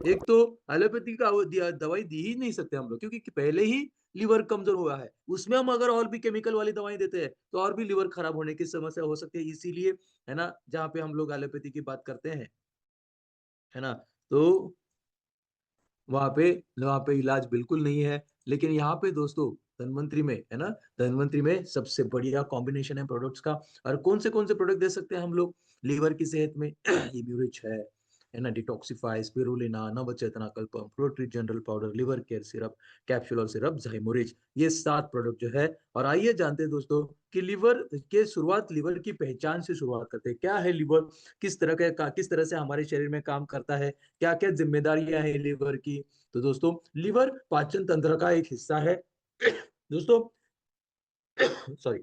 एक तो एलोपैथी का दवाई दी ही नहीं सकते हम लोग, क्योंकि पहले ही लीवर कमजोर हुआ है, उसमें हम अगर और भी केमिकल वाली दवाई देते हैं तो और भी लीवर खराब होने की समस्या हो सकती है। इसीलिए है ना, जहाँ पे हम लोग एलोपैथी की बात करते हैं, है ना, तो वहाँ पे वहाँ पे इलाज बिल्कुल नहीं है। लेकिन यहाँ पे दोस्तों धन्वंतरी में, है ना, धन्वंतरी में सबसे बढ़िया कॉम्बिनेशन है प्रोडक्ट्स का। और कौन से प्रोडक्ट दे सकते हैं हम लोग लीवर की सेहत में? इम्यूरिच है ना, डिटॉक्सिफाई, स्पिरुलिना, नवचेतना कल्पम, प्रोट्री general powder, liver care syrup, capsule और सिरप, झाइमोरिज, ये 7 प्रोडक्ट जो है। और आइए जानते हैं दोस्तों कि लीवर के शुरुआत, लीवर की पहचान से शुरुआत करते हैं। क्या है लीवर, किस तरह से हमारे शरीर में काम करता है, क्या क्या जिम्मेदारियां हैं लीवर की? तो दोस्तों लीवर पाचन तंत्र का एक हिस्सा है। दोस्तों सॉरी,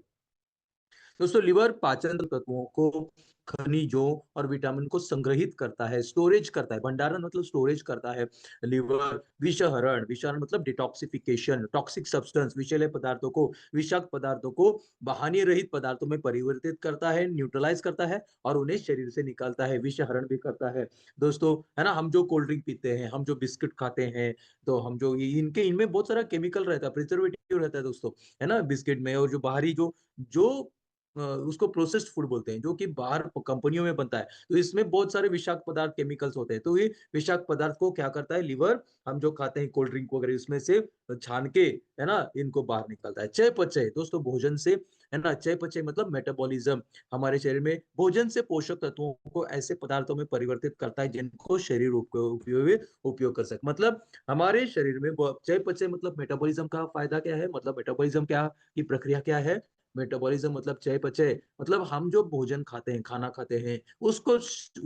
दोस्तों लीवर पाचन तत्वों को, खनिजों और विटामिन को संग्रहित करता है, स्टोरेज करता है। भंडारण मतलब स्टोरेज करता है। लीवर विषहरण, विषहरण मतलब डिटॉक्सिफिकेशन, टॉक्सिक सब्सटेंस, विषैले पदार्थों को, विषाक्त पदार्थों को हानि रहित पदार्थों में परिवर्तित करता है, न्यूट्रलाइज करता है और उन्हें शरीर से निकालता है, विषहरण भी करता है। दोस्तों है ना, हम जो कोल्ड ड्रिंक पीते हैं, हम जो बिस्किट खाते हैं, तो हम जो इनके इनमें बहुत सारा केमिकल रहता है, प्रिजर्वेटिव रहता है दोस्तों, है ना, बिस्किट में। और जो बाहरी जो जो उसको प्रोसेस्ड फूड बोलते हैं, जो कि बाहर कंपनियों में बनता है, तो इसमें बहुत सारे विषाक्त पदार्थ, केमिकल्स होते हैं। तो ये विषाक्त पदार्थ को क्या करता है लीवर, हम जो खाते हैं कोल्ड ड्रिंक वगैरह, उसमें से छान के, है ना, इनको बाहर निकालता है। चयापचय दोस्तों, भोजन से, है ना, चयापचय मतलब मेटाबॉलिज्म, हमारे शरीर में भोजन से पोषक तत्वों को ऐसे पदार्थों में परिवर्तित करता है जिनको शरीर उपयोग कर सके। मतलब हमारे शरीर में चयापचय मतलब मेटाबॉलिज्म का फायदा क्या है, मतलब मेटाबॉलिज्म क्या की प्रक्रिया क्या है? मेटाबॉलिज्म मतलब चयापचय, मतलब हम जो भोजन खाते हैं, खाना खाते हैं, उसको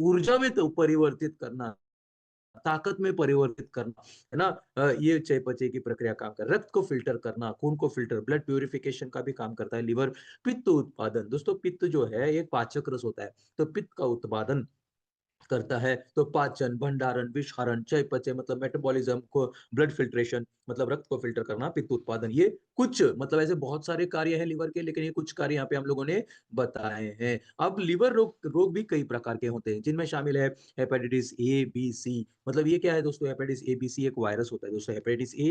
ऊर्जा में तो परिवर्तित करना, ताकत में परिवर्तित करना, है ना। ये चयापचय की प्रक्रिया काम कर, रक्त को फिल्टर करना, खून को फिल्टर, ब्लड प्यूरिफिकेशन का भी काम करता है लीवर। पित्त उत्पादन दोस्तों, पित्त जो है एक पाचक रस होता है, तो पित्त का उत्पादन करता है। तो पाचन, भंडारण, विषहरण, चयापचय मतलब मेटाबॉलिज्म को, ब्लड फिल्ट्रेशन मतलब रक्त को फिल्टर करना, पित्त उत्पादन, ये कुछ मतलब ऐसे बहुत सारे कार्य हैं लीवर के, लेकिन ये कुछ कार्य यहाँ पे हम लोगों ने बताए हैं। अब लीवर रोग रोग भी कई प्रकार के होते हैं, जिनमें शामिल है हेपेटाइटिस ए बी सी। मतलब ये क्या है दोस्तों? हेपेटाइटिस ए बी सी एक वायरस होता है दोस्तों। हेपेटाइटिस ए,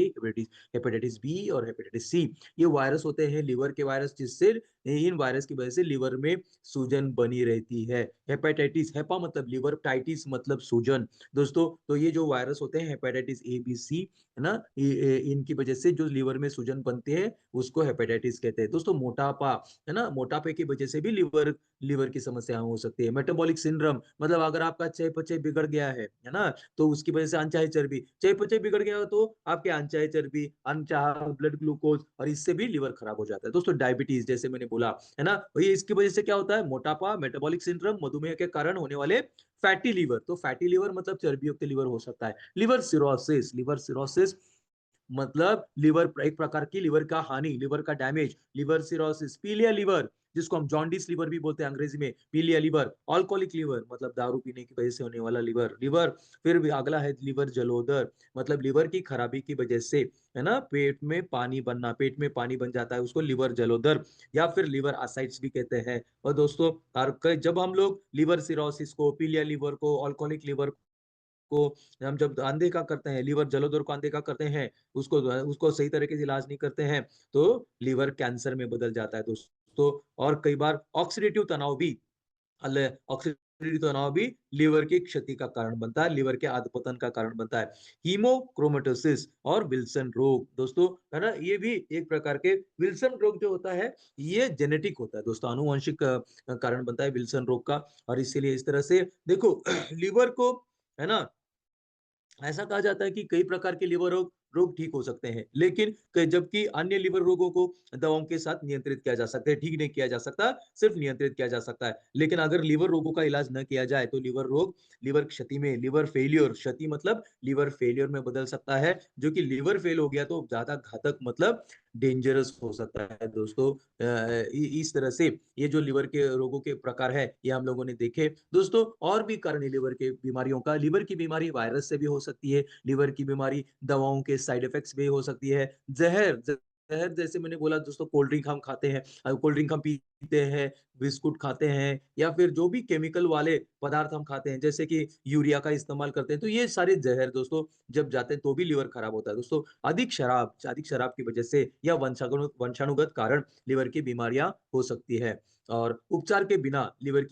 हेपेटाइटिस बी और हेपेटाइटिस सी, ये वायरस होते हैं, लीवर के वायरस, जिससे इन वायरस की वजह से लीवर में सूजन बनी रहती है। हेपेटाइटिस, हेपा मतलब लीवर, टाइटिस मतलब सूजन। दोस्तों तो ये जो वायरस होते हैं हेपेटाइटिस ए बी सी, है ना, इनकी वजह से जो लीवर में सूजन बनते हैं उसको हेपेटाइटिस कहते हैं। दोस्तों मोटापा, है ना, मोटापे की वजह से भी लीवर लीवर की समस्या हो सकती है। मेटाबॉलिक सिंड्रोम मतलब अगर आपका चयापचय बिगड़ गया है ना, तो उसकी वजह से अनचाहे चर्बी, चयापचय बिगड़ गया हो तो आपके अनचाहे चर्बी, अनचाहा ब्लड ग्लूकोज, और इससे भी लीवर खराब हो जाता है। दोस्तों डायबिटीज, जैसे मैंने बोला, है ना, ये इसकी वजह से क्या होता है? मोटापा, मेटाबॉलिक सिंड्रोम, मधुमेह के कारण होने वाले फैटी लीवर। तो फैटी लीवर मतलब चर्बी युक्त लीवर हो सकता है। लिवर सिरोसिस, लिवर सिरोसिस मतलब लीवर, एक प्रकार की लीवर का हानि, लीवर का डैमेज, लिवर सिरोसिस। पीलिया लीवर, जिसको हम जॉन्डिस लीवर भी बोलते हैं अंग्रेजी में, पीलिया लीवर। अल्कोहलिक लीवर मतलब दारू पीने की वजह से होने वाला लीवर लीवर। फिर भी अगला है लिवर जलोदर, मतलब लीवर की खराबी की वजह से, है ना, पेट में पानी बनना, पेट में पानी बन जाता है, उसको लिवर जलोदर या फिर लिवर असाइट्स भी कहते हैं। और दोस्तों जब हम लोग लिवर सिरोसिस को, पीलिया लीवर को, अल्कोहलिक लीवर को हम जब अनदेखा करते हैं, लीवर जलोदर को अनदेखा करते हैं, उसको उसको सही तरीके से इलाज नहीं करते हैं, तो लीवर कैंसर में बदल जाता है दोस्तों। और कई बार ऑक्सीडेटिव तनाव भी, ऑक्सीडेटिव तनाव भी लीवर की क्षति का कारण बनता है, लीवर के अधपतन का कारण बनता है। हीमोक्रोमेटोसिस और विल्सन रोग दोस्तों, है ना, ये भी एक प्रकार के, विल्सन रोग जो होता है ये जेनेटिक होता है दोस्तों, आनुवंशिक कारण बनता है विल्सन रोग का। और इसीलिए इस तरह से देखो लीवर को, है ना, ऐसा कहा जाता है कि कई प्रकार के लिवर रोग रोग ठीक हो सकते हैं, लेकिन जबकि अन्य लिवर रोगों को दवाओं के साथ नियंत्रित किया जा सकता है, ठीक नहीं किया जा सकता, सिर्फ नियंत्रित किया जा सकता है। लेकिन अगर लिवर रोगों का इलाज न किया जाए तो लिवर रोग लिवर क्षति में, लिवर फेलियर, क्षति मतलब लिवर फेलियर में बदल सकता है, जो कि लिवर फेल हो गया तो ज्यादा घातक मतलब डेंजरस हो सकता है दोस्तों। इस तरह से ये जो लिवर के रोगों के प्रकार है ये हम लोगों ने देखे दोस्तों। और भी कारण है लिवर के बीमारियों का, लिवर की बीमारी वायरस से भी हो सकती है, लिवर की बीमारी दवाओं के साइड इफेक्ट्स भी हो सकती है, जहर ज़हर जैसे मैंने बोला दोस्तों कोल्ड ड्रिंक हम खाते हैं, कोल्ड ड्रिंक हम पीते हैं, बिस्कुट खाते हैं या फिर जो भी केमिकल वाले पदार्थ हम खाते हैं, जैसे कि यूरिया का इस्तेमाल करते हैं, तो ये सारे ज़हर दोस्तों जब जाते हैं तो भी लीवर खराब होता है। दोस्तों अधिक शराब की वजह से या वंशानुगत कारण लीवर की बीमारियाँ हो सकती है। और उपचार के बिना लीवर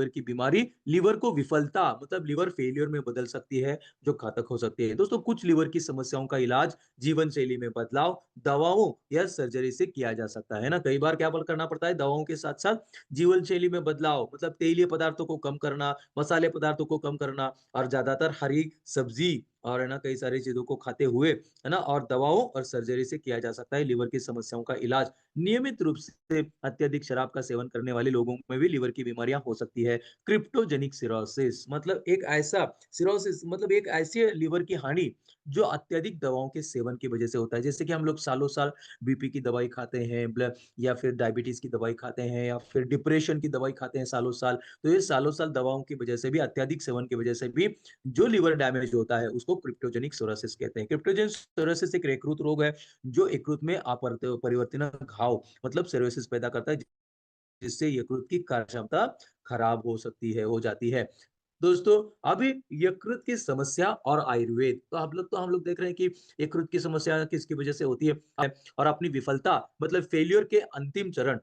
की बीमारी लीवर को विफलता मतलब लीवर फेल्योर में बदल सकती है, जो घातक हो सकती है। दोस्तों कुछ लीवर की समस्याओं का इलाज जीवन शैली में बदलाव, दवाओं या सर्जरी से किया जा सकता है ना। कई बार क्या करना पड़ता है, दवाओं के साथ-साथ जीवन शैली में बदलाव मतलब तेलीय पदार्थों को कम करना, मसाले पदार्थों को कम करना और ज़्यादातर हरी सब्ज़ी और है ना कई सारी चीज़ों को खाते हुए, है ना? और दवाओं और सर्जरी से किया जा सकता है लीवर की समस्याओं का इलाज। नियमित रूप से अत्यधिक शराब का सेवन करने वाले लोगों में भी लीवर की बीमारियाँ हो सकती है। क्रिप्टोजेनिक सिरोसिस मतलब एक ऐसी लीवर की हानि जो अत्यधिक दवाओं के सेवन की वजह से होता है। जैसे कि हम लोग सालों-साल बीपी की दवाई खाते हैं, या फिर डायबिटीज़ की दवाई खाते हैं या फिर डिप्रेशन की दवाई खाते हैं सालों-साल। तो ये सालों-साल दवाओं की वजह से भी अत्यधिक सेवन की वजह से भी जो लिवर डैमेज होता है उसको क्रिप्टोजेनिक सिरोसिस कहते हैं। क्रिप्टोजेनिक सिरोसिस एक यकृत रोग है जो यकृत में अपरिवर्तनीय घाव मतलब सिरोसिस पैदा करता है जिससे यकृत की कार्यक्षमता खराब हो जाती है। दोस्तों, अभी यकृत की समस्या और आयुर्वेद तो हम लोग देख रहे हैं कि यकृत की समस्या किसकी वजह से होती है और अपनी विफलता मतलब फेल्योर के अंतिम चरण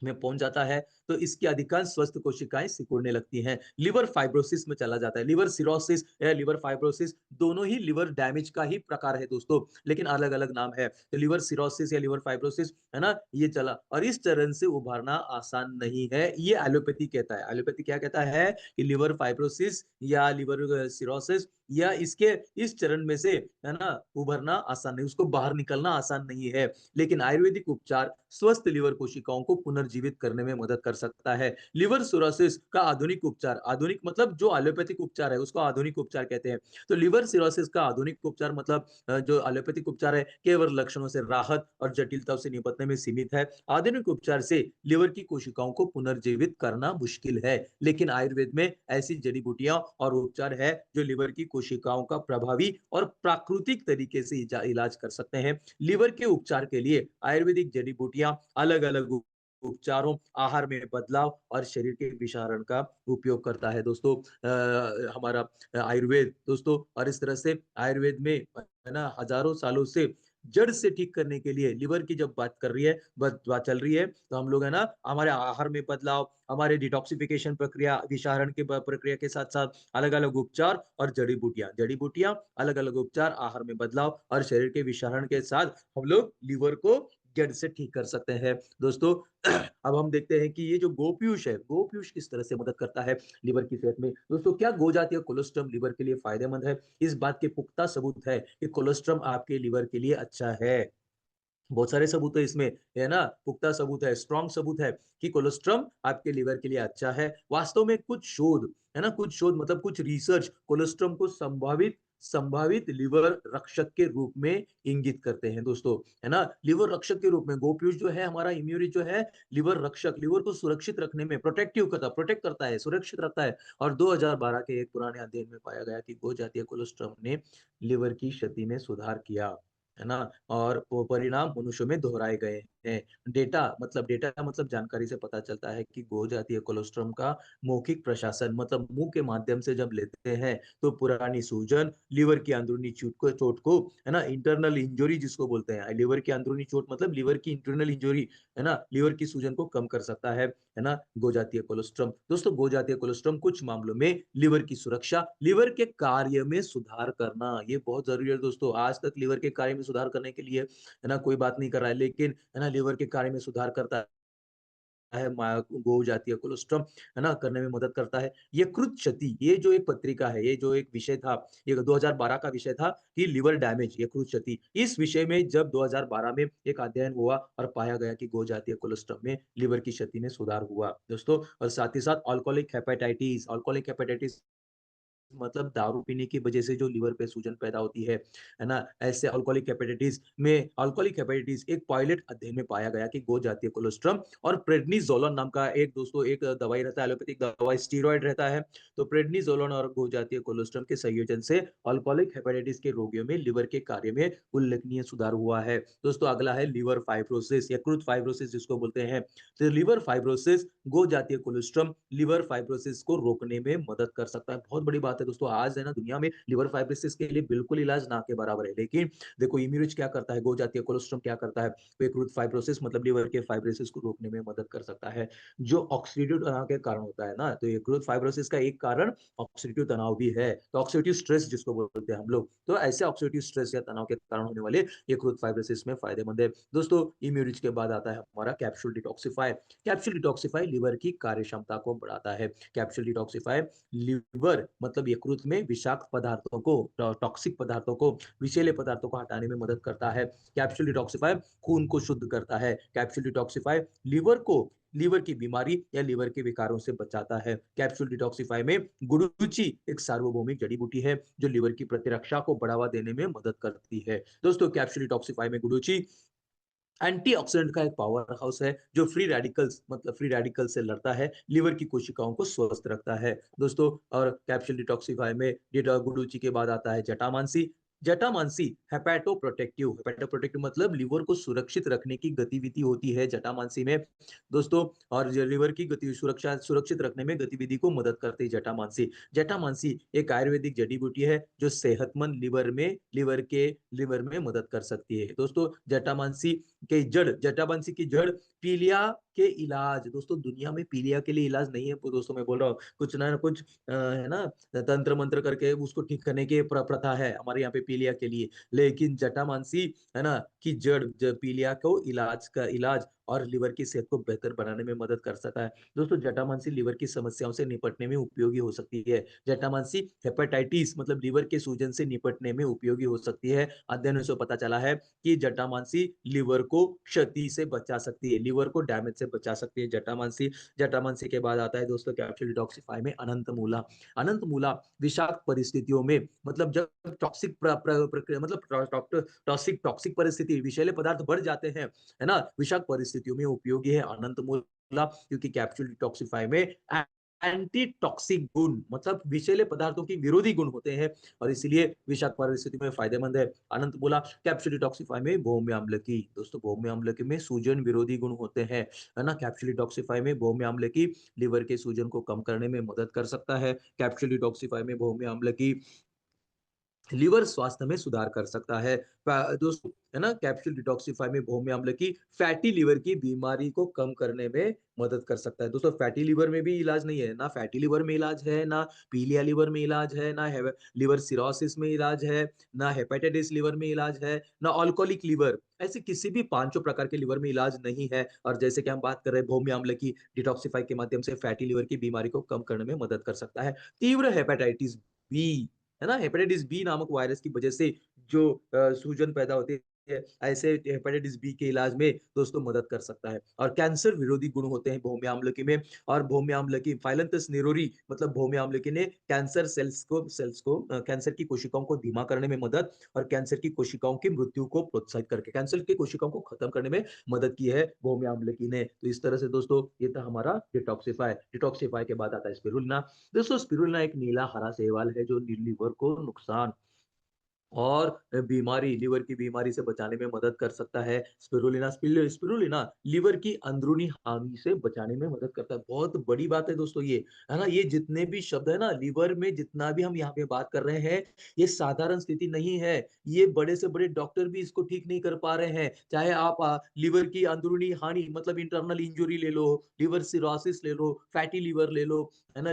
में पहुंच जाता है तो इसकी अधिकांश स्वस्थ कोशिकाएं सिकुड़ने लगती हैं लिवर फाइब्रोसिस में चला जाता है लिवर सिरोसिस या लिवर फाइब्रोसिस दोनों ही लिवर डैमेज का ही प्रकार है दोस्तों लेकिन अलग अलग नाम है तो लिवर सिरोसिस या लिवर फाइब्रोसिस है ना ये चला और इस चरण से उभरना आसान नहीं है ये एलोपैथी कहता है एलोपैथी क्या कहता है कि लिवर फाइब्रोसिस या लिवर सिरोसिस या इसके इस चरण में से है ना उभरना आसान नहीं उसको बाहर निकलना आसान नहीं है लेकिन आयुर्वेदिक उपचार स्वस्थ लिवर कोशिकाओं को पुनर्जीवित करने में मदद कर सकता है लिवर सिरोसिस का आधुनिक उपचार आधुनिक मतलब जो एलोपैथिक उपचार है उसको आधुनिक उपचार कहते हैं तो लिवर सिरोसिस का आधुनिक उपचार मतलब जो एलोपैथिक उपचार है केवल लक्षणों से राहत और जटिलताओं से निपटने में सीमित है आधुनिक उपचार से लिवर की कोशिकाओं को पुनर्जीवित करना मुश्किल है लेकिन आयुर्वेद में ऐसी जड़ी बूटियां और उपचार है जो लिवर की कोशिकाओं का प्रभावी और प्राकृतिक तरीके से इलाज कर सकते हैं लिवर के उपचार के लिए आयुर्वेदिक जड़ी बूटियां अलग अलग उपचारों आहार में बदलाव और शरीर के विषारण का उपयोग करता है दोस्तों हमारा आयुर्वेद दोस्तों और इस तरह से आयुर्वेद में है ना हजारों सालों से जड़ से ठीक करने के लिए लिवर की जब बात कर रही है बात चल रही है तो हम लोग है ना हमारे आहार में बदलाव हमारे डिटॉक्सिफिकेशन प्रक्रिया विषारण के प्रक्रिया के साथ साथ अलग अलग उपचार और जड़ी बूटियां अलग अलग उपचार आहार में बदलाव और शरीर के विषारण के साथ हम लोग लिवर को जड़ से ठीक कर सकते हैं दोस्तों अब हम देखते हैं कि ये जो गोपीयूष है गोपीयूष किस तरह से मदद करता है लिवर की सेहत में दोस्तों क्या गो जातीय कोलेस्ट्रॉल लिवर के लिए फायदेमंद है इस बात के पुख्ता सबूत है कि कोलेस्ट्रॉल आपके लिवर के लिए अच्छा है बहुत सारे सबूत है इसमें है ना पुख्ता सबूत है स्ट्रॉन्ग सबूत है कि कोलेस्ट्रॉल आपके लिवर के लिए अच्छा है वास्तव में कुछ शोध है ना कुछ शोध मतलब कुछ रिसर्च कोलेस्ट्रॉल को संभावित संभावित लिवर रक्षक के रूप में इंगित करते हैं दोस्तों है ना लिवर रक्षक के रूप में गोपीयूष जो है हमारा इम्यूनिटी जो है लिवर रक्षक लिवर को सुरक्षित रखने में प्रोटेक्ट करता है सुरक्षित रखता है और 2012 के एक पुराने अध्ययन में पाया गया कि गो जातीय कोलेस्ट्रॉल ने लिवर की क्षति में सुधार किया है ना और वो परिणाम मनुष्यों में दोहराए गए हैं डेटा मतलब जानकारी से पता चलता है कि गो जातीय कोलेस्ट्रॉल का मौखिक प्रशासन मतलब मुंह के माध्यम से जब लेते हैं तो पुरानी सूजन लिवर की अंदरूनी चोट को है ना इंटरनल इंजरी जिसको बोलते हैं लिवर की अंदरूनी चोट मतलब लिवर की इंटरनल इंजरी है ना लिवर की सूजन को कम कर सकता है ना गो जातीय कोलेस्ट्रॉल दोस्तों गो जातीय कोलेस्ट्रॉल कुछ मामलों में लिवर की सुरक्षा लिवर के कार्य में सुधार करना ये बहुत जरूरी है दोस्तों आज तक लिवर के कार्य में सुधार करने के लिए है ना कोई बात नहीं कर रहा है लेकिन है ना लिवर के कार्य में सुधार करता है गो जातीय कोलेस्ट्रॉल है ना करने में मदद करता है यकृत क्षति ये जो एक पत्रिका है ये जो एक विषय था ये 2012 का विषय था कि लिवर डैमेज यकृत क्षति इस विषय में जब 2012 में एक अध्ययन हुआ और पाया गया कि गो जातीय कोलेस्ट्रॉल में लिवर की क्षति में सुधार हुआ दोस्तों और साथ ही साथ अल्कोहलिक हेपेटाइटिस मतलब दारू पीने की वजह से जो लीवर पे सूजन पैदा होती है ना? ऐसे अल्कोहलिक हेपेटाइटिस एक पायलट अध्ययन में पाया गया कि गो जातीय कोलेस्ट्रम और प्रेडनिसोलोन नाम का एक दोस्तों एक दवाई रहता है, एलोपैथिक दवाई स्टेरॉइड रहता है। तो प्रेडनिसोलोन और गो जातीय कोलेस्ट्रम के संयोजन से अल्कोहलिक हेपेटाइटिस के रोगियों में लिवर के कार्य में उल्लेखनीय सुधार हुआ है। दोस्तों अगला है लिवर फाइब्रोसिस, यकृत फाइब्रोसिस जिसको बोलते हैं। तो लिवर फाइब्रोसिस गो जातीय कोलेस्ट्रॉम लिवर फाइब्रोसिस को रोकने में मदद कर सकता है। बहुत बड़ी बात है दोस्तों, आज है ना दुनिया में लिवर फाइब्रोसिस के लिए बिल्कुल इलाज ना के बराबर है। लेकिन देखो इम्यूनिज क्या करता है, गो जातीय कोलेस्ट्रॉम क्या करता है, तो यकृत फाइब्रोसिस मतलब लिवर के फाइब्रोसिस को रोकने में मदद कर सकता है, जो ऑक्सीडेटिव तनाव के कारण होता है ना। तो यकृत फाइब्रोसिस का एक कारण ऑक्सीडेटिव तनाव भी है। तो ऑक्सीडेटिव स्ट्रेस जिसको बोलते हैं हम लोग, तो ऐसे ऑक्सीडेटिव स्ट्रेस या तनाव के कारण होने वाले यकृत फाइब्रोसिस में फायदेमंद है। दोस्तों इम्यूनिज के बाद आता है हमारा capsule detoxify. Capsule detoxify liver की कार्यक्षमता को बढ़ाता है। कैप्सूल डिटॉक्सिफाई लिवर मतलब यकृत में विषाक्त पदार्थों को, टॉक्सिक पदार्थों को, विषैले पदार्थों को हटाने में मदद करता है। कैप्सूल डिटॉक्सिफाई खून को शुद्ध करता है। कैप्सूल डिटॉक्सिफाई लीवर की बीमारी या लीवर के विकारों से बचाता है। कैप्सूल डिटॉक्सिफाई में गुडुचि एक सार्वभौमिक जड़ी बूटी है जो लीवर की प्रतिरक्षा को बढ़ावा देने में मदद करती है। दोस्तों कैप्सूल डिटॉक्सिफाई में गुडुचि एंटीऑक्सीडेंट का एक पावर हाउस है जो फ्री रेडिकल से लड़ता है, लिवर की कोशिकाओं को स्वस्थ रखता है दोस्तों। और कैप्सूल डिटॉक्सिफाई में गुडुचि के बाद आता है जटामांसी। जटामांसी हेपेटोप्रोटेक्टिव मतलब लिवर को सुरक्षित रखने की गतिविधि होती है जटामांसी में दोस्तों। और लिवर की गति सुरक्षा सुरक्षित रखने में गतिविधि को मदद करती है जटामांसी। जटामांसी एक आयुर्वेदिक जड़ी बूटी है जो सेहतमंद लिवर में मदद कर सकती है दोस्तों। जटामांसी की जड़ पीलिया के इलाज, दोस्तों दुनिया में पीलिया के लिए इलाज नहीं है दोस्तों, मैं बोल रहा हूँ कुछ ना कुछ है ना, तंत्र मंत्र करके उसको ठीक करने की प्रथा है हमारे यहाँ पे पीलिया के लिए। लेकिन जटामांसी है ना की पीलिया को इलाज और लिवर की सेहत को बेहतर बनाने में मदद कर सकता है दोस्तों। जटामांसी लिवर की समस्याओं से निपटने में उपयोगी हो सकती है। जटामांसी हेपेटाइटिस मतलब लिवर के सूजन से निपटने में उपयोगी हो सकती है। अध्ययनों से पता चला है कि जटामांसी लिवर को क्षति से बचा सकती है, लिवर को डैमेज से बचा सकती है जटामांसी। जटामांसी के बाद आता है दोस्तों कैप्सूल डिटॉक्सिफाई में अनंत मूला। अनंत मूला विषाक्त परिस्थितियों में मतलब जब टॉक्सिक प्रक्रिया मतलब टॉक्सिक टॉक्सिक परिस्थिति विषैले पदार्थ बढ़ जाते हैं है ना, विषाक्त परिस्थितियों में उपयोगी है अनंत मूला, क्योंकि कैप्सूल डिटॉक्सिफाई में एंटी टॉक्सिक गुण मतलब विषैले पदार्थों की विरोधी गुण होते हैं और इसलिए विषाक्त परिस्थिति में फायदेमंद है। अनंत बोला कैप्सूल डिटॉक्सिफाई में भौम्य अम्ल की, दोस्तों भौम्य अम्ल के में सूजन विरोधी गुण होते हैं है ना। कैप्सूल डिटॉक्सिफाई में भौम्य अम्ल की लिवर के सूजन को कम करने में मदद कर सकता है। कैप्सूल डिटॉक्सिफाई में भौम्य अम्ल की लिवर स्वास्थ्य में सुधार कर सकता है। दोस्तों है ना, कैप्सूल डिटॉक्सिफाई में भौम्य अम्ल की फैटी लिवर की बीमारी को कम करने में मदद कर सकता है। दोस्तों फैटी लिवर में भी इलाज नहीं है, ना फैटी लिवर में इलाज है, ना पीलिया लिवर में इलाज है, ना लिवर सिरोसिस में इलाज है, ना हेपेटाइटिस लिवर में इलाज है, ना अल्कोहलिक लिवर, ऐसे किसी भी पांचों प्रकार के लिवर में इलाज नहीं है। और जैसे कि हम बात कर रहे हैं भौम्य अम्ल की डिटॉक्सिफाई के माध्यम से फैटी लिवर की बीमारी को कम करने में मदद कर सकता है। तीव्र हेपेटाइटिस बी है ना, हेपेटाइटिस बी नामक वायरस की वजह से जो सूजन पैदा होती है, ऐसे हेपेटाइटिस बी के इलाज में दोस्तों मदद कर सकता है। और कैंसर विरोधी गुण होते हैं भौम्य आम्लकी में। और भौम्य आम्लकी फाइलंथस निरोरी मतलब भौम्य आम्लकी ने कैंसर की कोशिकाओं को धीमा करने में मदद और कैंसर की कोशिकाओं की मृत्यु को प्रोत्साहित करके कैंसर की कोशिकाओं को खत्म करने में मदद की है भौम्य आम्लकी ने। तो इस तरह से दोस्तों ये था हमारा डिटॉक्सिफाई। डिटॉक्सिफाई के बाद आता है स्पिरुलिना। दोस्तों स्पिरुलिना एक नीला हरा शैवाल है जो लीवर को नुकसान और बीमारी लीवर की बीमारी से बचाने में मदद कर सकता है। स्पिरुलिना लीवर की अंदरूनी हानि से बचाने में मदद करता है। बहुत बड़ी बात है दोस्तों ये, है ना? ये जितने भी शब्द है ना लीवर में जितना भी हम यहाँ पे बात कर रहे हैं, ये साधारण स्थिति नहीं है। ये बड़े से बड़े डॉक्टर भी इसको ठीक नहीं कर पा रहे हैं। चाहे आप लीवर की अंदरूनी हानि मतलब इंटरनल इंजुरी ले लो, लिवर सिरोसिस ले लो, फैटी लिवर ले लो, है ना?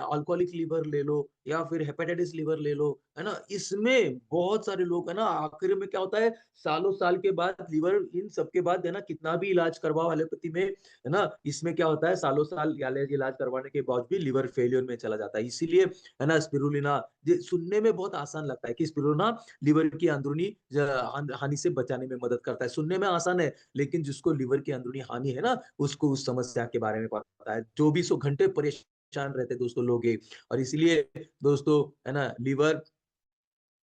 अल्कोहलिक लिवर ले लो या फिर हेपेटाइटिस लिवर ले लो, है ना? इसमें बहुत सारे लोग है ना, आखिर में क्या होता है, सालों साल के बाद लिवर इन सब के बाद है ना, कितना भी इलाज करवाओ एलोपैथी में, है ना? इसमें क्या होता है, सालों साल इलाज करवाने के बाद भी लिवर फेल्योर में चला जाता है। इसीलिए है ना, स्पिरुलिना सुनने में बहुत आसान लगता है कि स्पिरुलिना लिवर की अंदरूनी हानि से बचाने में मदद करता है। सुनने में आसान है, लेकिन जिसको लिवर की अंदरूनी हानि है ना, उसको उस समस्या के बारे में पता है। 24 घंटे परेशान परेशान रहते हैं दोस्तों लोग ये। और इसीलिए दोस्तों है ना लिवर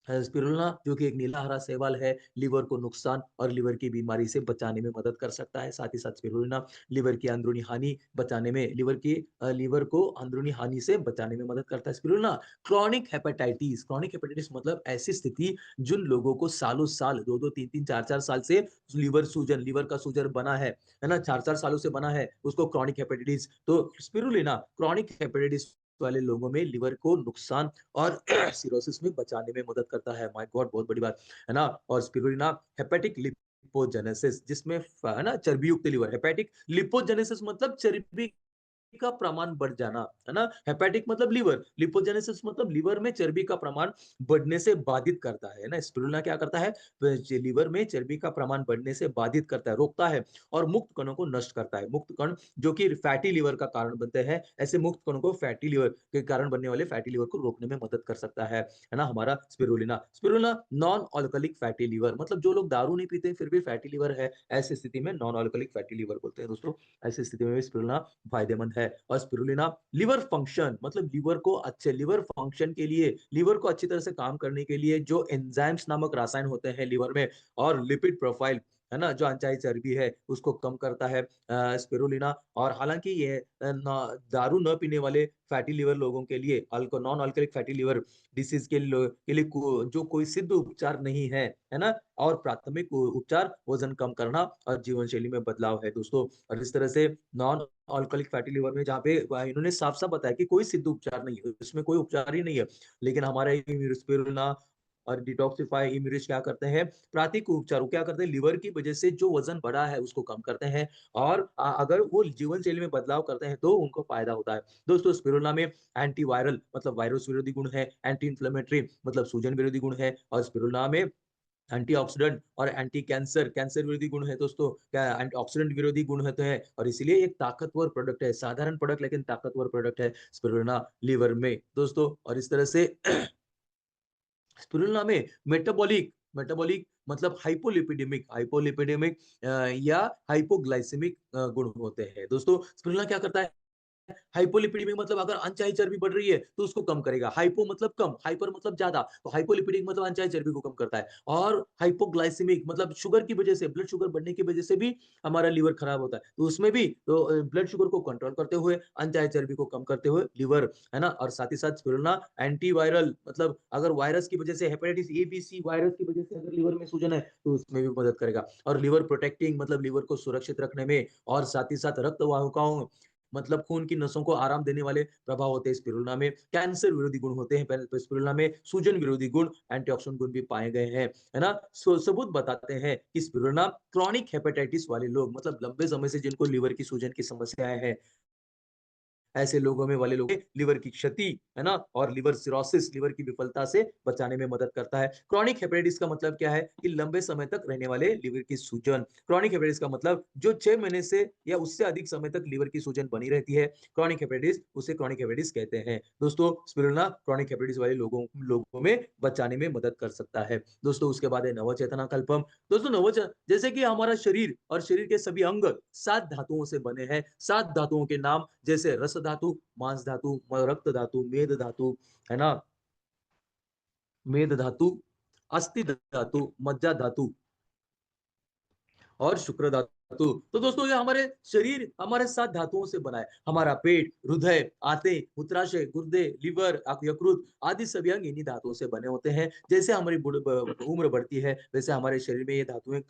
स्पिरुलिना जो कि एक नीला हरा शैवाल है, लिवर को नुकसान और लिवर की बीमारी से बचाने में मदद कर सकता है। साथ ही साथ स्पिरुलिना लिवर की अंदरूनी हानि बचाने में लिवर को अंदरूनी हानि से बचाने में मदद करता है। स्पिरुलिना क्रोनिक हेपेटाइटिस मतलब ऐसी स्थिति जिन लोगों को सालों-साल 2-2 3-3 4-4 साल से लिवर का सूजन बना है ना? 4-4 सालों से बना है, उसको क्रोनिक हेपेटाइटिस। तो स्पिरुलिना क्रोनिक हेपेटाइटिस वाले लोगों में लिवर को नुकसान और सिरोसिस में बचाने में मदद करता है। My God! बहुत बड़ी बात, है ना? और स्पिरुलिना हेपेटिक लिपोजेनेसिस जिसमें है ना चर्बी युक्त लिवर, हेपेटिक लिपोजेनेसिस मतलब चर्बी का प्रमाण बढ़ जाना, है ना? हेपेटिक मतलब लिवर, लिपोजेनेसिस मतलब लिवर में चर्बी का प्रमाण बढ़ने से बाधित करता है ना? स्पिरुलिना क्या करता है? लिवर में चर्बी का प्रमाण बढ़ने से बाधित करता है, रोकता है और मुक्त कणों को नष्ट करता है। मुक्त कण जो कि फैटी लिवर का कारण बनते हैं, ऐसे मुक्त कणों को फैटी लिवर के कारण बनने वाले फैटी लिवर को रोकने में मदद कर सकता है ना? हमारा spirulina. Spirulina non alcoholic fatty liver मतलब जो लोग दारू नहीं पीते फिर भी फैटी लिवर है, ऐसी स्थिति में नॉन अल्कोहलिक फैटी लिवर बोलते हैं दोस्तों। ऐसी स्थिति में भी स्पिरुलिना फायदेमंद है। और स्पिरुलिना लिवर फंक्शन मतलब लिवर फंक्शन के लिए लिवर को अच्छी तरह से काम करने के लिए जो एंजाइम्स नामक रसायन होते हैं लिवर में और लिपिड प्रोफाइल है ना जो अनचाही चर्बी है उसको कम करता है स्पिरुलिना। और हालांकि ये दारू न पीने वाले फैटी लिवर लोगों के लिए non alcoholic fatty liver disease के लिए जो कोई सिद्ध उपचार नहीं है ना। और प्राथमिक उपचार वजन कम करना और जीवन शैली में बदलाव है दोस्तों। और इस तरह से नॉन अल्कोहलिक फैटी लिवर में जहाँ पे इन्होंने साफ-साफ बताया कि कोई सिद्ध उपचार नहीं है, इसमें कोई उपचार ही नहीं है। लेकिन हमारे स्पिरुलिना और डिटॉक्सिफाई इम्यूनिस्ट क्या करते हैं, प्राथमिक उपचार वो क्या करते हैं, लिवर की वजह से जो वजन बढ़ा है उसको कम करते हैं और अगर वो जीवन शैली में बदलाव करते हैं तो उनको फायदा होता है। दोस्तों स्पिरुलिना में एंटीवायरल मतलब वायरस विरोधी गुण है, एंटी इन्फ्लेमेटरी मतलब सूजन विरोधी गुण है और स्पिरुलिना में एंटीऑक्सीडेंट और कैंसर विरोधी गुण है दोस्तों। क्या एंटीऑक्सीडेंट विरोधी गुण होते हैं और इसीलिए एक ताकतवर प्रोडक्ट है, साधारण प्रोडक्ट लेकिन ताकतवर प्रोडक्ट है स्पिरुलिना लिवर में दोस्तों। और इस तरह से स्पिरुलिना में मेटाबॉलिक मतलब हाइपोलिपिडेमिक या हाइपोग्लाइसेमिक गुण होते हैं दोस्तों। स्पिरुलिना क्या करता है, हाइपोलिपिडेमिक मतलब अगर अनचाही चर्बी बढ़ रही है तो उसको कम करेगा। हाइपो मतलब कम, हाइपर मतलब ज्यादा, तो हाइपोलिपिडिक मतलब अनचाही चर्बी को कम करता है। और हाइपोग्लाइसेमिक मतलब शुगर की वजह से, ब्लड शुगर बढ़ने की वजह से भी हमारा लिवर खराब होता है, तो उसमें भी तो ब्लड शुगर को कंट्रोल करते हुए अनचाही चर्बी को कम करते हुए लिवर, है ना। और साथ ही साथ स्पिरुलिना एंटीवायरल मतलब अगर वायरस की वजह से hepatitis A B C virus की वजह से अगर लिवर में सूजन है तो उसमें भी मदद करेगा। और लिवर प्रोटेक्टिंग मतलब लिवर को सुरक्षित रखने में और साथ ही साथ रक्त वाहिकाओं मतलब खून की नसों को आराम देने वाले प्रभाव होते हैं स्पिरुलिना में। कैंसर विरोधी गुण होते हैं स्पिरुलिना में, सूजन विरोधी गुण, एंटीऑक्सीडेंट गुण भी पाए गए हैं, है ना। सबूत बताते हैं कि स्पिरुलिना क्रॉनिक हेपेटाइटिस वाले लोग मतलब लंबे समय से जिनको लिवर की सूजन की समस्याएं हैं, ऐसे लोगों में वाले लोग लिवर की क्षति, है ना, और लिवर सिरोसिस लिवर की विफलता से बचाने में मदद करता है। क्रॉनिक हेपेटाइटिस का मतलब क्या है कि लंबे समय तक रहने वाले लिवर की सूजन। क्रॉनिक हेपेटाइटिस का मतलब जो 6 महीने से या उससे अधिक समय तक लिवर की सूजन बनी रहती है, क्रॉनिक हेपेटाइटिस उसे क्रॉनिक हेपेटाइटिस कहते हैं। दोस्तों स्पिरुलिना क्रॉनिक हेपेटाइटिस वाले लोगों में बचाने में मदद कर सकता है। दोस्तों उसके बाद है नवचेतना कल्पम। दोस्तों जैसे कि हमारा शरीर और शरीर के सभी अंग 7 धातुओं से बने हैं। 7 धातुओं के नाम जैसे रस धातु, मांस धातु, रक्त धातु, मेद धातु, है ना, मेद धातु, अस्थि धातु, मज्जा धातु और शुक्र धातु। तो दोस्तों ये हमारे शरीर हमारे 7 धातुओं से बना है। हमारा पेट, हृदय, आंतें, मूत्राशय, गुर्दे, लिवर, यकृत आदि सभी अंग इन्हीं धातुओं से बने होते हैं। जैसे हमारी उम्र बढ़ती है वैसे हमारे शरीर में ये धातुएं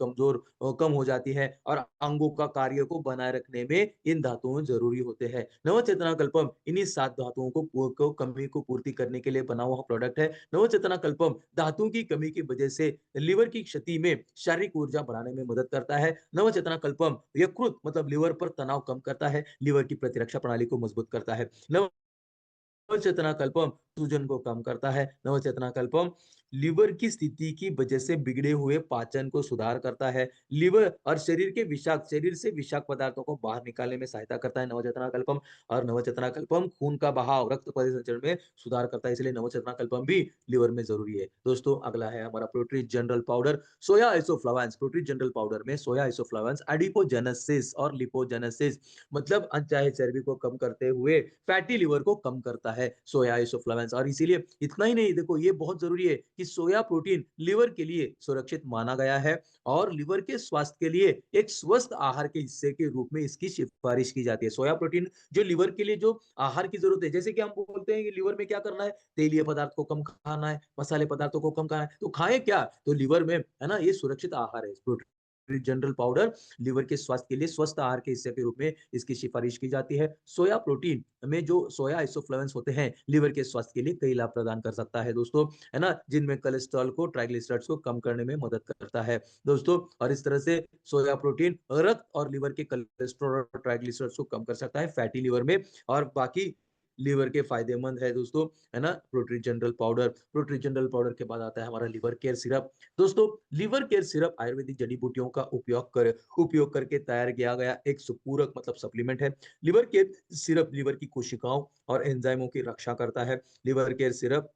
कम हो जाती है और अंगों का कार्य को बनाए रखने में इन धातुओं जरूरी होते हैं। नवचेतना कल्पम इन्हीं 7 धातुओं को कमी को पूर्ति करने के लिए बना हुआ प्रोडक्ट है। नवचेतना कल्पम धातुओं की कमी की वजह से लिवर की क्षति में शारीरिक ऊर्जा बढ़ाने में मदद करता है। नवचेतना कल्पम यकृत मतलब लिवर पर तनाव कम करता है, लिवर की प्रतिरक्षा प्रणाली को मजबूत करता है। नवचेतना कल्पम सूजन को कम करता है। नवचेतना कल्पम लीवर की स्थिति की वजह से बिगड़े हुए पाचन को सुधार करता है। लीवर और शरीर से विषाक्त पदार्थों को बाहर निकालने में सहायता करता है नवचेतना कल्पम। और नवचेतना कल्पम खून का बहाव, रक्त परिसंचरण में सुधार करता है, इसलिए नवचेतना कल्पम भी लीवर में जरूरी है। दोस्तों अगला है हमारा प्रोटीन जनरल पाउडर, सोया आइसोफ्लावान्स। प्रोटीन जनरल पाउडर में सोया आइसोफ्लावान्स एडिपोजेनेसिस और लिपोजेनेसिस मतलब अनचाहे चर्बी को कम करते हुए फैटी लिवर को कम करता है सोया आइसोफ्लावान्स। और इसीलिए इतना ही नहीं, देखो ये बहुत जरूरी है कि सोया प्रोटीन लिवर के लिए सुरक्षित माना गया है और लिवर के स्वास्थ्य के लिए एक स्वस्थ आहार के हिस्से के रूप में इसकी सिफारिश की जाती है। सोया प्रोटीन जो लिवर के लिए जो आहार की जरूरत है, जैसे कि हम बोलते हैं कि लिवर में क्या करना है, तेलीय पदार्थ को कम खाना है, मसाले पदार्थों को कम खाना है, तो खाएं क्या, तो लिवर में है ना, ये सुरक्षित आहार है। प्रोटीन जनरल पाउडर लिवर के स्वास्थ्य के लिए स्वस्थ आहार के हिस्से के रूप में इसकी सिफारिश की जाती है। सोया प्रोटीन में जो सोया आइसोफ्लेवंस होते हैं लिवर के स्वास्थ्य के लिए कई लाभ प्रदान कर सकता है दोस्तों, है ना, जिनमें कोलेस्ट्रॉल को, ट्राइग्लिसराइड्स को कम करने में मदद करता है दोस्तों। और इस तरह से सोया प्रोटीन रक्त और लिवर के कोलेस्ट्रॉल और ट्राइग्लिसराइड्स को कम कर सकता है फैटी लिवर में, और बाकी लीवर के फायदेमंद है दोस्तों, है ना, protein general powder. Protein general powder के बाद आता है हमारा लिवर केयर सिरप। दोस्तों लिवर केयर सिरप आयुर्वेदिक जड़ी बूटियों का उपयोग करके तैयार किया गया एक सुपूरक मतलब सप्लीमेंट है। लिवर केयर सिरप लिवर की कोशिकाओं और एंजाइमों की रक्षा करता है। लिवर केयर सिरप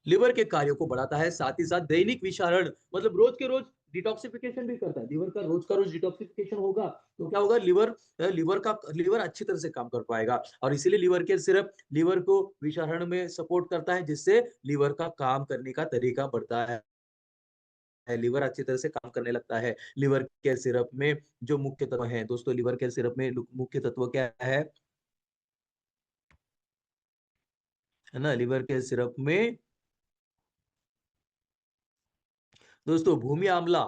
लिवर के कार्यों को बढ़ाता है, साथ ही साथ दैनिक विषारण मतलब रोज के रोज डिटॉक्सिफिकेशन भी करता है। लिवर का रोज डिटॉक्सिफिकेशन होगा तो क्या होगा, लिवर अच्छी तरह से काम कर पाएगा। और इसीलिए लिवर केयर सिरप लिवर को विषारण में सपोर्ट करता है, जिससे लिवर का काम करने का तरीका बढ़ता है, लिवर अच्छी तरह से काम करने लगता है। लिवर केयर सिरप में जो मुख्य तत्व हैं दोस्तों, लिवर केयर सिरप में मुख्य तत्व क्या है ना, लिवर केयर सिरप में दोस्तों भूमि आंवला,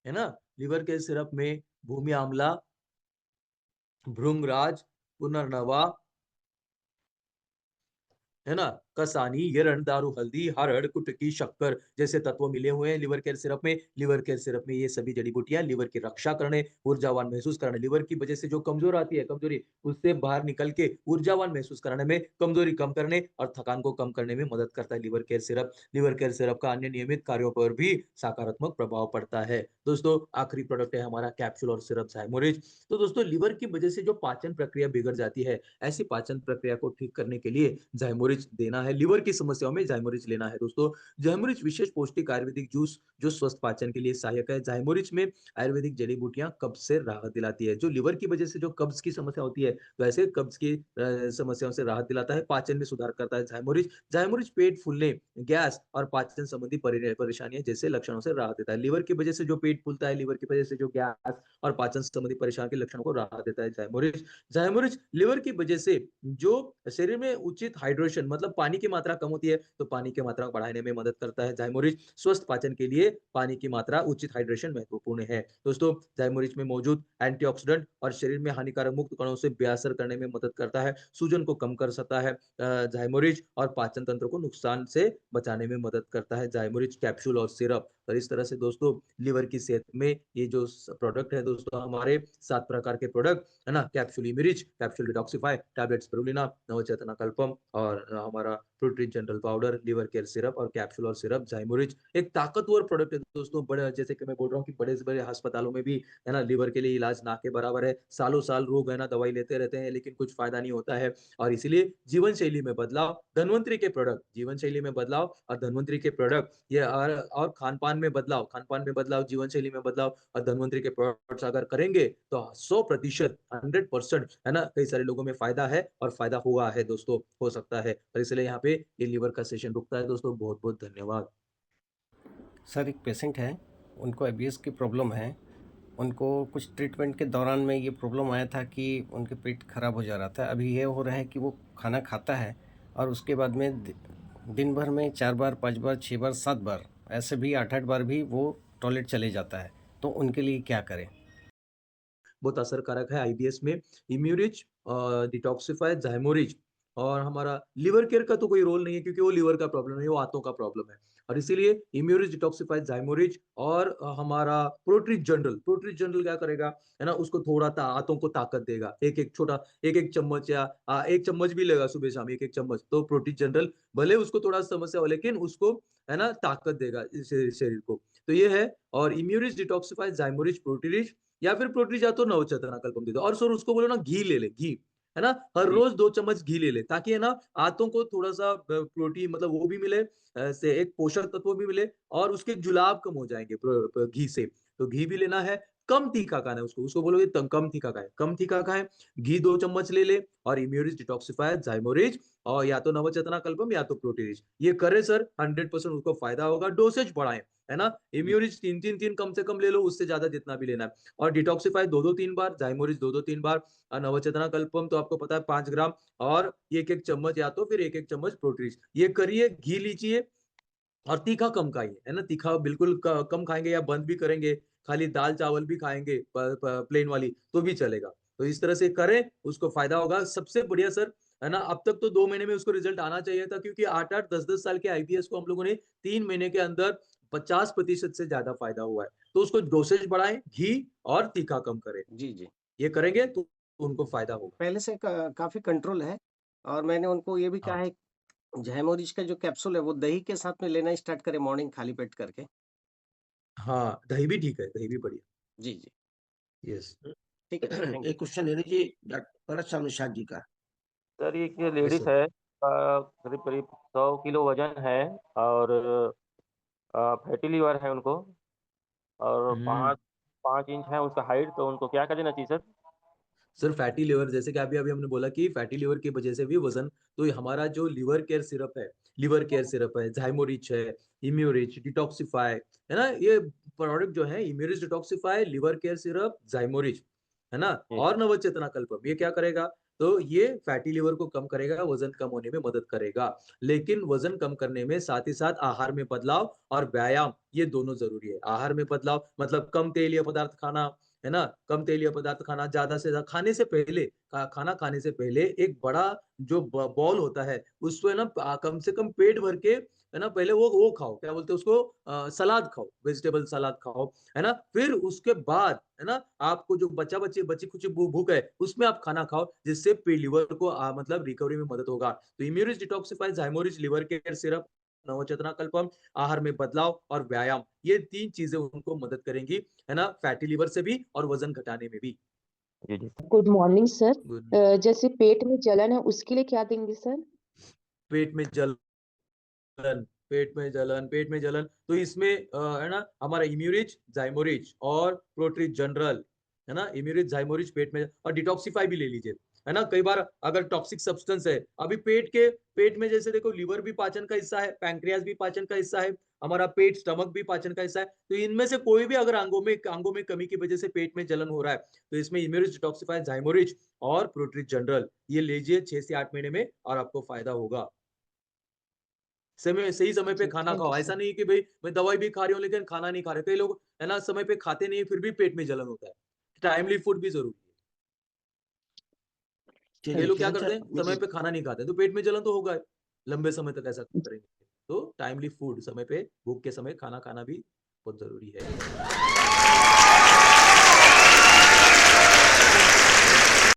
है ना, लिवर के सिरप में भूमि आंवला, भृंगराज, पुनर्नवा, है ना, कसानी, एरंड, दारू, हल्दी, हरड़, कुटकी, शक्कर जैसे तत्व मिले हुए हैं लिवर केयर सिरप में। लिवर केयर सिरप में ये सभी जड़ी बूटियां लिवर की रक्षा करने, ऊर्जावान महसूस करने, लिवर की वजह से जो कमजोर आती है कमजोरी, उससे बाहर निकल के ऊर्जावान महसूस कराने में, कमजोरी कम करने और थकान को कम करने में मदद करता है liver care syrup. Liver care syrup का अन्य नियमित कार्यों पर भी सकारात्मक प्रभाव पड़ता है दोस्तों। आखिरी प्रोडक्ट है हमारा कैप्सूल और सिरप ज़ाइमोरिज। तो दोस्तों लिवर की वजह से जो पाचन प्रक्रिया बिगड़ जाती है, ऐसी पाचन प्रक्रिया को ठीक करने के लिए ज़ाइमोरिज देना है, लिवर की समस्याओं में ज़ाइमोरिज लेना है दोस्तों। ज़ाइमोरिज विशेष पौष्टिक आयुर्वेदिक जूस जो स्वस्थ पाचन के लिए सहायक है। ज़ाइमोरिज में आयुर्वेदिक जड़ी बूटियां कब्ज से राहत दिलाती है। जो लिवर की वजह से जो कब्ज की समस्या होती है, तो ऐसे कब्ज की समस्याओं से राहत दिलाता है, पाचन में सुधार करता है ज़ाइमोरिज। ज़ाइमोरिज पेट फूलने, गैस और पाचन संबंधी परेशानियां जैसे लक्षणों से राहत देता है। लिवर की वजह से जो पेट फूलता है, लिवर की वजह से जो गैस और पाचन संबंधी परेशानी के लक्षणों को राहत देता है ज़ाइमोरिज। ज़ाइमोरिज लिवर की वजह से जो शरीर में उचित हाइड्रेशन मतलब पानी की मात्रा कम होती है, तो पानी की मात्रा बढ़ाने में मदद करता है ज़ाइमोरिज। स्वस्थ पाचन के लिए पानी की मात्रा, उचित हाइड्रेशन महत्वपूर्ण है दोस्तों। ज़ाइमोरिज में मौजूद एंटीऑक्सीडेंट और शरीर में हानिकारक मुक्त कणों से बेअसर करने में मदद करता है, सूजन को कम कर सकता है ज़ाइमोरिज, और पाचन तंत्र को नुकसान से बचाने में मदद करता है ज़ाइमोरिज कैप्सूल और सिरप। और इस तरह से दोस्तों लिवर की सेहत में ये जो प्रोडक्ट है दोस्तों, हमारे 7 प्रकार के प्रोडक्ट, है ना, कैप्सूल इमिरिज, capsule detoxify, tablet spirulina, Navchetna Kalpam और हमारा protein general powder, liver care syrup और कैप्सूल और सिरप ज़ाइमोरिज एक ताकतवर प्रोडक्ट है दोस्तों। बड़े, जैसे कि मैं बोल रहा हूँ कि बड़े से बड़े अस्पतालों में भी, है ना, लिवर के लिए इलाज ना के बराबर है। सालों साल लोग, है ना, दवाई लेते रहते हैं लेकिन कुछ फायदा नहीं होता है। और इसीलिए जीवन शैली में बदलाव, धन्वंतरी के प्रोडक्ट, जीवन शैली में बदलाव और धन्वंतरी के प्रोडक्ट, ये और खान पान में बदलाव, जीवन शैली में बदलाव और धन्वंतरी के प्रोडक्ट्स अगर करेंगे तो 100%, 100%, है ना, कई सारे लोगों में फायदा है और फायदा हुआ है दोस्तों, हो सकता है। और इसलिए यहाँ पे ये लीवर का सेशन रुकता है दोस्तों। बहुत बहुत धन्यवाद। सर एक पेशेंट है, उनको एबीएस की प्रॉब्लम है। उनको कुछ ट्रीटमेंट के दौरान में ये प्रॉब्लम आया था कि उनके पेट खराब हो जा रहा था। अभी ये हो रहा है कि वो खाना खाता है और उसके बाद में दिन भर में 4 बार, 5 बार, 6 बार, 7 बार, ऐसे भी 8-8 बार भी वो टॉयलेट चले जाता है। तो उनके लिए क्या करें? बहुत असरकारक है आईबीएस में इम्यूरिज, डिटॉक्सिफाई, ज़ाइमोरिज। और हमारा लिवर केयर का तो कोई रोल नहीं है क्योंकि वो लिवर का प्रॉब्लम है, वो आंतों का प्रॉब्लम है। और इसीलिए इम्यूरिज डिटॉक्सिफाइड ज़ाइमोरिज और हमारा प्रोट्रिज जनरल क्या करेगा, है ना? उसको थोड़ा दाँतों को ताकत देगा। एक-एक छोटा 1-1 चम्मच या 1 चम्मच भी लेगा सुबह-शाम 1-1 चम्मच, तो प्रोटीन जनरल भले उसको थोड़ा समस्या हो लेकिन उसको है ना ताकत देगा शरीर को। तो ये है और इम्यूरिज डिटॉक्सिफाइड ज़ाइमोरिज प्रोटीरिज या फिर प्रोटीरिज या तो नवचेतना कल्पम दे दो और सर उसको बोलो ना घी ले ले, घी, है ना? हर जी। रोज़ 2 चम्मच घी ले ले ताकि है ना आंतों को थोड़ा-सा प्रोटीन मतलब वो भी मिले से एक पोषक तत्व भी मिले और उसके जुलाब कम हो जाएँगे घी से। तो घी भी लेना है, कम तीखा खाना है उसको, उसको बोलोगे कम तीखा खाएँ, कम तीखा खाएँ, घी 2 चम्मच ले ले और इम्यूरिज डिटॉक्सिफायर, ज़ाइमोरिज और या तो नवचेतना कल्पम या तो प्रोटीरिज। ये करें सर 100% उसको फ़ायदा होगा, डोसेज बढ़ाएँ, है ना? जी। इम्यूरिज 3-3 कम से कम ले लो, उससे ज़्यादा जितना भी लेना है और डिटॉक्सिफाई 2-2 3 बार, ज़ाइमोरिज 2-2 3 बार नवचेतना कल्पम तो आपको पता है 5 ग्राम और 1-1 चम्मच या तो फिर 1-1 चम्मच प्रोटीरिज। ये करिए, घी लीजिए और तीखा कम खाइए, है ना? तीखा बिल्कुल कम खाएँगे या बंद भी करेंगे, खाली दाल-चावल भी खाएँगे प प प्लेन वाली, तो भी चलेगा। तो इस तरह से करें, उसको फ़ायदा होगा। सबसे बढ़िया सर, है ना? अब तक तो 2 महीने में उसको रिज़ल्ट आना चाहिए था क्योंकि 8-8, 10-10 साल के आईबीएस को हम लोगों ने 3 महीने के अंदर 50% से ज़्यादा फ़ायदा हुआ है। तो उसको डोसेज बढ़ाएँ, घी और तीखा कम करें। जी, जी। ये करेंगे तो उनको फ़ायदा होगा। पहले से काफ़ी कंट्रोल है और मैंने उनको ये भी कहा हाँ। है, ज़ैमोरिज का जो कैप्सूल है वो दही के साथ में लेना स्टार्ट करें मॉर्निंग खाली पेट करके। हाँ, दही भी ठीक है, दही भी बढ़िया। जी, जी। यस। ठीक है, थैंक एक क्वेश्चन ले लीजिए डॉक्टर अच्छा निषाद जी का। सर एक यस लेडीज़ सर। है करीब-करीब 100 किलो वज़न है और फैटी लिवर है उनको और हुँ। 5 इंच है उसका हाइट, तो उनको क्या कर देना चाहिए सर? सर फैटी लिवर जैसे कि अभी अभी हमने बोला कि फैटी लिवर की वजह से भी वजन तो ये हमारा जो लिवर केयर सिरप है, ज़ाइमोरिच है, इम्यूरिच, डिटॉक्सिफाई, है ना? ये प्रोडक्ट जो है इम्यूरिच डिटॉक्सिफाई, लिवर केयर सिरप, ज़ाइमोरिच, है ना? जी, और नवचेतना कल्पम ये क्या करेगा? तो ये फैटी लिवर को कम करेगा, वजन कम होने में मदद करेगा। लेकिन वजन कम करने में साथ ही साथ आहार में बदलाव और व्यायाम ये दोनों ज़रूरी है। आहार में बदलाव मतलब कम तेलीय पदार्थ खाना, है ना? कम तेलीय पदार्थ खाना, ज़्यादा से ज़्यादा खाने से पहले खाना खाने से पहले एक बड़ा जो ब बॉल होता है, उसको है ना कम से कम पेट भर के, है ना? पहले वो खाओ, क्या बोलते हैं उसको सलाद खाओ, वेजिटेबल सलाद खाओ, है ना? फिर उसके बाद, है ना? आपको जो बची-खुची भूख है, उसमें आप खाना खाओ, जिससे लिवर को मतलब रिकवरी में मदद होगा। तो इम्यूरिज डिटॉक्सिफाई, ज़ाइमोरिज, लिवर केयर सिरप, नवचेतना कल्पम, आहार में बदलाव और व्यायाम, ये 3 चीज़ें उनको मदद करेंगी है ना? फैटी लिवर से भी और वज़न घटाने में भी। जी, जी। Good morning sir. गुड जैसे पेट में जलन है उसके लिए क्या देंगे सर? पेट में पेट में जलन, तो इसमें है ना हमारा इम्यूरिज, ज़ाइमोरिज और प्रोट्रिज जनरल, है ना? इम्यूरिज, ज़ाइमोरिज पेट में और डिटॉक्सिफाई भी ले लीजिए, है ना? कई बार अगर टॉक्सिक सब्सटेंस है, अभी पेट में जैसे देखो लिवर भी पाचन का हिस्सा है, पैंक्रियाज़ भी पाचन का हिस्सा है, हमारा पेट, स्टमक भी पाचन का हिस्सा है, तो इनमें से कोई भी अगर अंगों में कमी की वजह से पेट में जलन हो रहा है, तो इसमें इम्यूरिज, डिटॉक्सिफाई, ज़ाइमोरिज और प्रोट्रिज जनरल ये लीजिए 6 से 8 महीने में और आपको फ़ायदा होगा। सही समय पे जी, खाना थैंक खाओ। यू ऐसा सर। नहीं है कि भई मैं दवाई भी खा रही हूँ लेकिन खाना नहीं खा रहे। कई लोग है ना समय पे खाते नहीं है फिर भी पेट में जलन होता है। टाइमली फूड भी ज़रूरी है। कई चलिए लोग क्या किरण करते सर हैं समय जी, पे खाना नहीं खाते हैं तो पेट में जलन तो होगा ही। लंबे समय तक ऐसा करेंगे। तो टाइमली फूड समय पे भूख के समय खाना खाना भी बहुत ज़रूरी है।